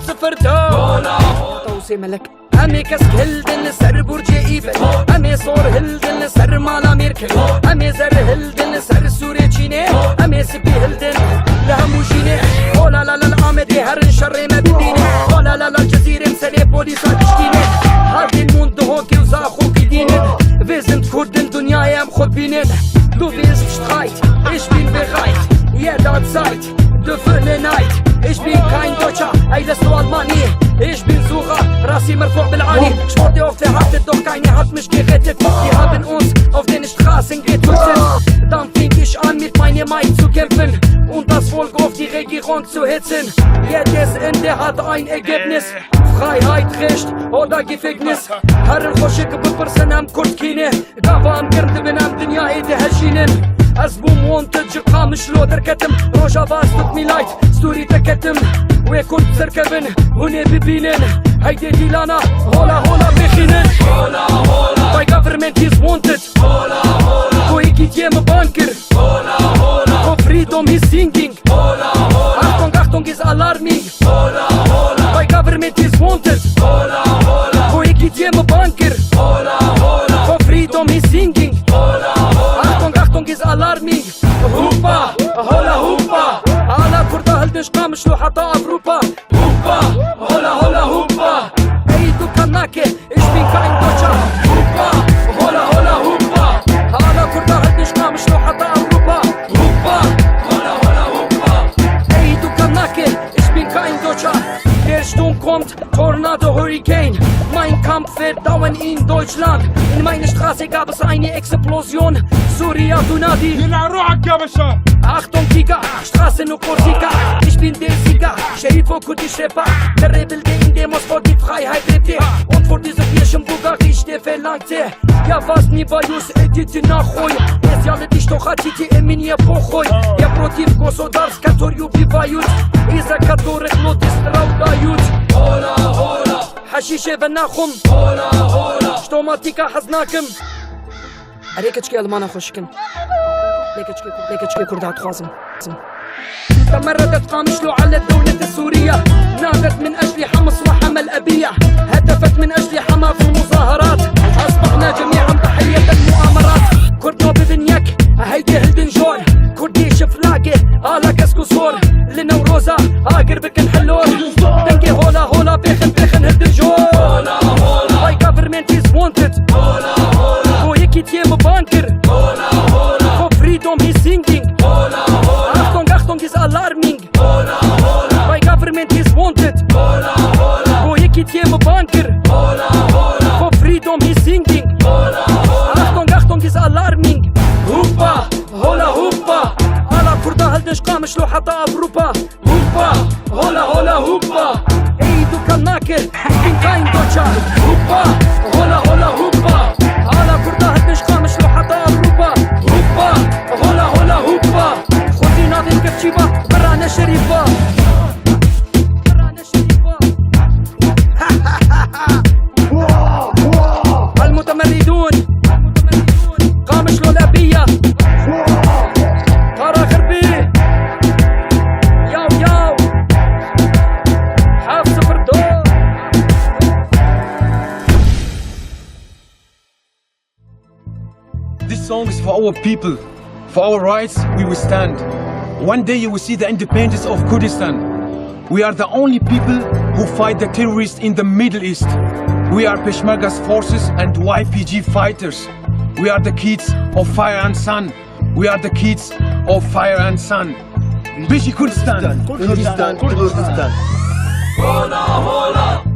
صفر توسي ملك أمي كسك هلدن سر برج إيفل أمي صور هلدن سر مالا ميركل أمي زر هلدن سر سوري تشيني أمي سبي هلدن لهموشيني أولا لا لا العامدي هرن شر ما بديني أولا لا لا الجزيرة مسلي بوليسا تشكيني هذه الموند هوكي وزاخو بديني ويزنت كردن دنيا يام خود بينن Du wirst streit, ich bin bereit, jederzeit, du für ne Neid. Ich bin kein Deutscher, ey, das du Almani. Ich bin Sucher, Rassi Marfu' Bil'ani. Sport auf der Hafte, doch keine hat mich gerettet. Die haben uns auf den Straßen getötet. Dann fing ich an, mit meiner Macht zu kämpfen und das Volk auf die Regierung zu hetzen. Jedes Ende hat ein Ergebnis. Freiheit, Recht oder Gefängnis. Harren Khoshik ببرسن am Kurtkine. Gavam Gernde bin am Dunya Ede Hashinen. أزبوم وانتج قامش لو دركتم روجا باس تطمي لايت ستوري تكتم ويكون تسركبن هوني ببينن هيدي ديلانا هولا بخينن My government is wanted Koiki tjeme banker For freedom is singing Achtung is alarming My government is wanted Koiki tjeme banker For freedom is singing Achtung is alarming Hoopa, hola hoopa على كرة هلدش قامش لو حتى أوروبا Hoopa, hola hoopa Ey du Kanake, ich bin kein Deutscher Hoopa, hola hoopa على كرة هلدش قامش لو حتى أوروبا Hoopa, hola hoopa Ey du Kanake, ich bin kein Deutscher Der Sturm kommt, Tornado, Hurricane Mein Kampf wird dauern in Deutschland In meiner Straße gab es eine Explosion Surya Dunadi Achtung Tiger, Straße nur Korsika Ich bin der Sieger, Scherifo Kurdisch Rapper Der Rebel, der in Demos vor die Freiheit lebte Und vor dieser Kirchenburger Richte verlangte Ja was nie bei uns, editi nahoj Ezjale ti što хотите, мне похуй Я против государств, которые убивают Из-за которых люди страдают حشيشة بناخم شتو ما تيكا حزناكم أريكتشكي ألمانا خوشكن ليكتشكي كردات خوازم تمردت قامشلو على الدولة السورية نادت من أجل حمص وحمى أبية هدفت من أجل حمى في المظاهرات أصبحنا جميعا ضحية المؤامرات كردو ببنيك هيدي هلدن جور كردي شفلاقي آلا كسكو صور لنوروزا آقر بكن حلور دنكي هولا بيخن هلدن جور My government is wanted ويكي تيم بانكر For freedom he's singing Achtung is alarming My government is wanted ويكي تيم بانكر For freedom he's singing Achtung is alarming Hoopa, hola hoopa على كردة هلدش قامش لو حتى أوروبا Hoopa, hola hoopa Ey du Kanake, ich bin kein Deutscher Hoopa, hola hoopa على كردة هلدش قامش لو حتى أوروبا Hoopa, hola hoopa خذي ناظم كفتشيبة برانا شريفة المتمردون قامش لو الأبية طارق غربي ياو حاف صفر دور This song is for our people. For our rights, we will stand. One day you will see the independence of Kurdistan. We are the only people who fight the terrorists in the Middle East. We are Peshmerga's forces and YPG fighters. We are the kids of fire and sun. We are the kids of fire and sun. Bishi Kurdistan. Kurdistan. Hola, hola.